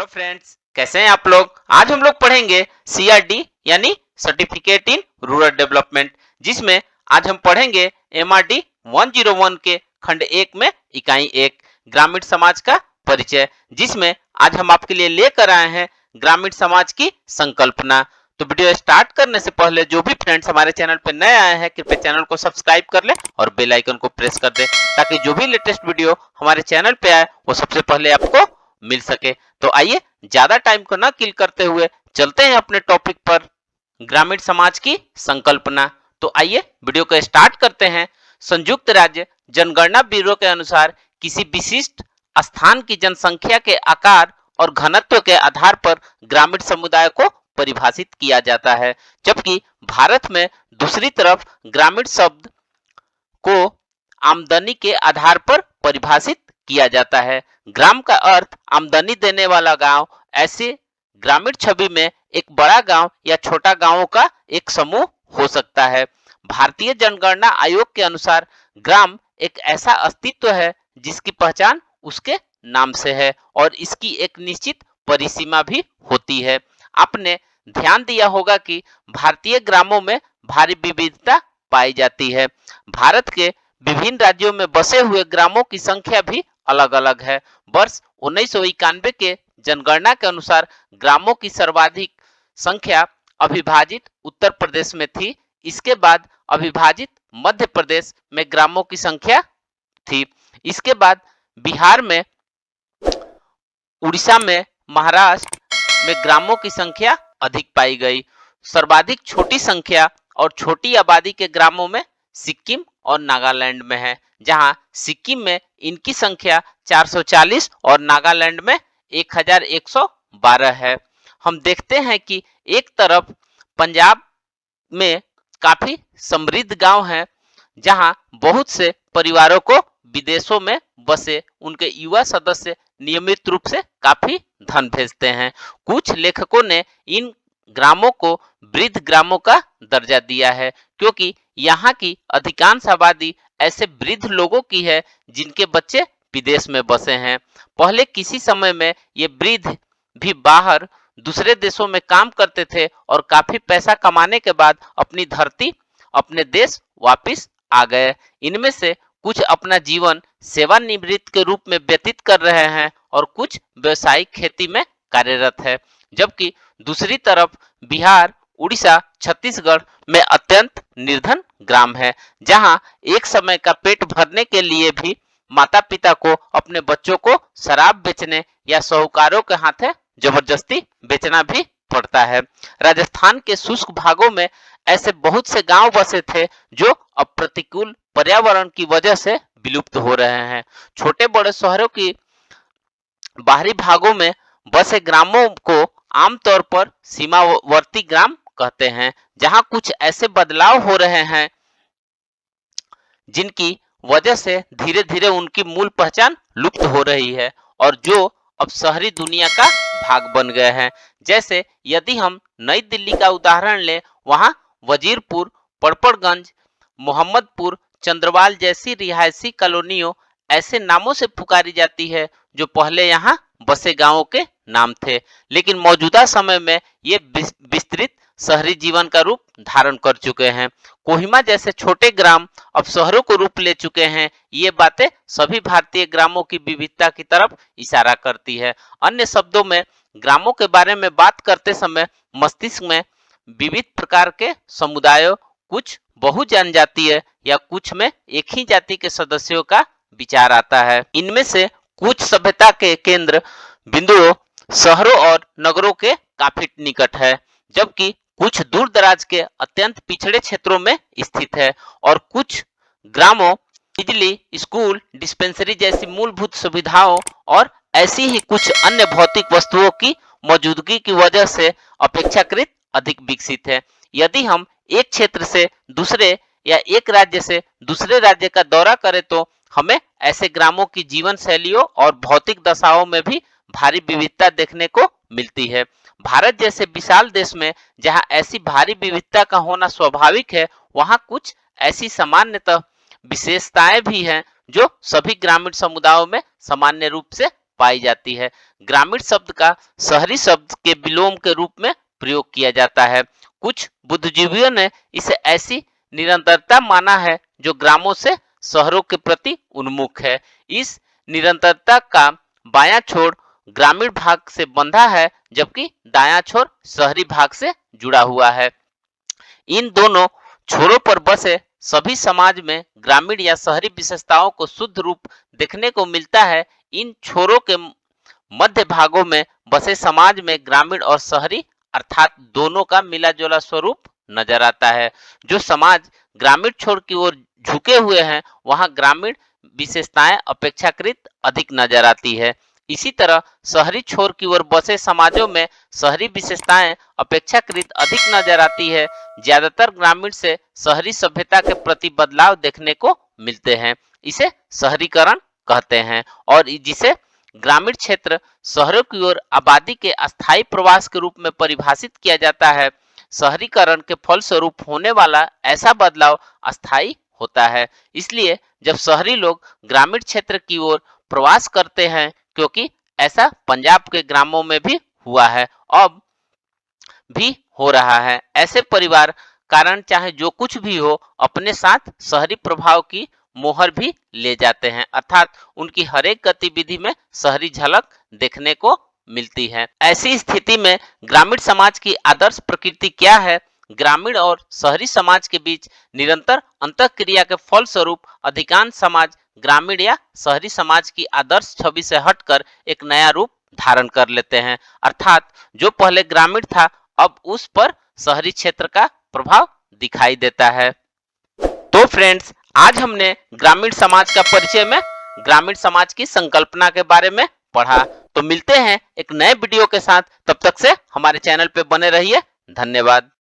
Friends, कैसे हैं आप लोग। आज हम लोग पढ़ेंगे सीआरडी यानी सर्टिफिकेट इन रूरल डेवलपमेंट, जिसमें आज हम पढ़ेंगे एमआरडी 101 के खंड 1 में इकाई 1 ग्रामीण समाज का परिचय, जिसमें आज हम आपके लिए लेकर आए हैं ग्रामीण समाज की संकल्पना। तो वीडियो स्टार्ट करने से पहले जो भी फ्रेंड्स हमारे चैनल पर नए आए हैं कृपया चैनल को सब्सक्राइब कर ले और बेल आइकन को प्रेस कर दे, ताकि जो भी लेटेस्ट वीडियो हमारे चैनल पे आए वो सबसे पहले आपको मिल सके। तो आइए ज्यादा टाइम को न किल करते हुए चलते हैं अपने टॉपिक पर, ग्रामीण समाज की संकल्पना। तो आइए वीडियो को स्टार्ट करते हैं। संयुक्त राज्य जनगणना ब्यूरो के अनुसार किसी विशिष्ट स्थान की जनसंख्या के आकार और घनत्व के आधार पर ग्रामीण समुदाय को परिभाषित किया जाता है, जबकि भारत में दूसरी तरफ ग्रामीण शब्द को आमदनी के आधार पर परिभाषित किया जाता है। ग्राम का अर्थ आमदनी देने वाला गांव। ऐसे ग्रामीण छवि में एक बड़ा गांव या छोटा गांवों का एक समूह हो सकता है। भारतीय जनगणना आयोग के अनुसार ग्राम एक ऐसा अस्तित्व है जिसकी पहचान उसके नाम से है और इसकी एक निश्चित परिसीमा भी होती है। आपने ध्यान दिया होगा कि भारतीय ग्रामों में भारी विविधता पाई जाती है। भारत के विभिन्न राज्यों में बसे हुए ग्रामों की संख्या भी अलग अलग है। वर्ष 1991 के जनगणना के अनुसार ग्रामों की सर्वाधिक संख्या अविभाजित उत्तर प्रदेश में थी। इसके बाद अविभाजित मध्य प्रदेश में ग्रामों की संख्या थी। इसके बाद बिहार में, उड़ीसा में, महाराष्ट्र में ग्रामों की संख्या अधिक पाई गई। सर्वाधिक छोटी संख्या और छोटी आबादी के ग्रामों में सिक्किम और नागालैंड में है, जहां सिक्किम में इनकी संख्या 440 और नागालैंड में 1112 है। हम देखते हैं कि एक तरफ पंजाब में काफी समृद्ध गांव हैं, जहां बहुत से परिवारों को विदेशों में बसे उनके युवा सदस्य नियमित रूप से काफी धन भेजते हैं। कुछ लेखकों ने इन ग्रामों को वृद्ध ग्रामों का दर्जा दिया है, क्योंकि यहाँ की अधिकांश आबादी ऐसे वृद्ध लोगों की है जिनके बच्चे विदेश में बसे हैं। पहले किसी समय में ये वृद्ध भी बाहर दूसरे देशों में काम करते थे और काफी पैसा कमाने के बाद अपनी धरती, अपने देश वापिस आ गए। इनमें से कुछ अपना जीवन सेवानिवृत्त के रूप में व्यतीत कर रहे हैं और कुछ व्यवसायिक खेती में कार्यरत है, जबकि दूसरी तरफ बिहार, उड़ीसा, छत्तीसगढ़ में अत्यंत निर्धन ग्राम है, जहां एक समय का पेट भरने के लिए भी माता पिता को अपने बच्चों को शराब बेचने या साहूकारों के हाथे जबरदस्ती बेचना भी पड़ता है। राजस्थान के शुष्क भागों में ऐसे बहुत से गांव बसे थे जो अब प्रतिकूल पर्यावरण की वजह से विलुप्त हो रहे हैं। छोटे बड़े शहरों की बाहरी भागों में बसे ग्रामों को आमतौर पर सीमावर्ती ग्राम कहते हैं, जहां कुछ ऐसे बदलाव हो रहे हैं जिनकी वजह से धीरे धीरे उनकी मूल पहचान लुप्त हो रही है और जो अब शहरी दुनिया का भाग बन गए हैं। जैसे यदि हम नई दिल्ली का उदाहरण लें, वहां वजीरपुर, पड़पड़गंज, मोहम्मदपुर, चंद्रवाल जैसी रिहायशी कॉलोनियों ऐसे नामों से पुकारी जाती है जो पहले यहाँ बसे गांवों के नाम थे, लेकिन मौजूदा समय में ये विस्तृत शहरी जीवन का रूप धारण कर चुके हैं। कोहिमा जैसे छोटे ग्राम अब शहरों को रूप ले चुके हैं। ये बातें सभी भारतीय ग्रामों की विविधता की तरफ इशारा करती है। अन्य शब्दों में ग्रामों के बारे में बात करते समय मस्तिष्क में विविध प्रकार के समुदायों, कुछ बहु जनजातीय या कुछ में एक ही जाति के सदस्यों का विचार आता है। इनमें से कुछ सभ्यता के केंद्र बिंदुओं शहरों और नगरों के काफी निकट है, जबकि कुछ दूर दराज के अत्यंत पिछड़े क्षेत्रों में स्थित है और कुछ ग्रामों बिजली, स्कूल, डिस्पेंसरी जैसी मूलभूत सुविधाओं और ऐसी ही कुछ अन्य भौतिक वस्तुओं की मौजूदगी की वजह से अपेक्षाकृत अधिक विकसित है। यदि हम एक क्षेत्र से दूसरे या एक राज्य से दूसरे राज्य का दौरा करें तो हमें ऐसे ग्रामों की जीवन शैलियों और भौतिक दशाओं में भी भारी विविधता देखने को मिलती है। भारत जैसे विशाल देश में जहां ऐसी भारी विविधता का होना स्वाभाविक है, वहां कुछ ऐसी सामान्यतः विशेषताएं भी हैं जो सभी ग्रामीण समुदायों में सामान्य रूप से पाई जाती है। ग्रामीण शब्द का शहरी शब्द के विलोम के रूप में प्रयोग किया जाता है। कुछ बुद्धिजीवियों ने इसे ऐसी निरंतरता माना है जो ग्रामों से शहरों के प्रति उन्मुख है। इस निरंतरता का बायां छोर ग्रामीण भाग से बंधा है, जबकि दायां छोर शहरी भाग से जुड़ा हुआ है। इन दोनों छोरों पर बसे सभी समाज में ग्रामीण या शहरी विशेषताओं को शुद्ध रूप देखने को मिलता है। इन छोरों के मध्य भागों में बसे समाज में ग्रामीण और शहरी अर्थात दोनों का मिला जुला स्वरूप नजर आता है। जो समाज ग्रामीण छोर की ओर झुके हुए हैं, वहां ग्रामीण विशेषताएं अपेक्षाकृत अधिक नजर आती है। इसी तरह शहरी छोर की ओर बसे समाजों में शहरी विशेषताएं अपेक्षाकृत अधिक नजर आती है। ज्यादातर ग्रामीण से शहरी सभ्यता के प्रति बदलाव देखने को मिलते हैं। इसे शहरीकरण कहते हैं और जिसे ग्रामीण क्षेत्र शहरों की ओर आबादी के अस्थायी प्रवास के रूप में परिभाषित किया जाता है। शहरीकरण के फलस्वरूप होने वाला ऐसा बदलाव अस्थायी होता है। इसलिए जब शहरी लोग ग्रामीण क्षेत्र की ओर प्रवास करते हैं, क्योंकि ऐसा पंजाब के ग्रामों में भी हुआ है, अब भी हो रहा है, ऐसे परिवार कारण चाहे जो कुछ भी हो अपने साथ शहरी प्रभाव की मोहर भी ले जाते हैं, अर्थात उनकी हर एक गतिविधि में शहरी झलक देखने को मिलती है। ऐसी स्थिति में ग्रामीण समाज की आदर्श प्रकृति क्या है? ग्रामीण और शहरी समाज के बीच निरंतर अंतःक्रिया के फलस्वरूप अधिकांश समाज ग्रामीण या शहरी समाज की आदर्श छवि से हटकर एक नया रूप धारण कर लेते हैं, अर्थात जो पहले ग्रामीण था अब उस पर शहरी क्षेत्र का प्रभाव दिखाई देता है। तो फ्रेंड्स, आज हमने ग्रामीण समाज का परिचय में ग्रामीण समाज की संकल्पना के बारे में पढ़ा। तो मिलते हैं एक नए वीडियो के साथ, तब तक से हमारे चैनल पे बने रहिए। धन्यवाद।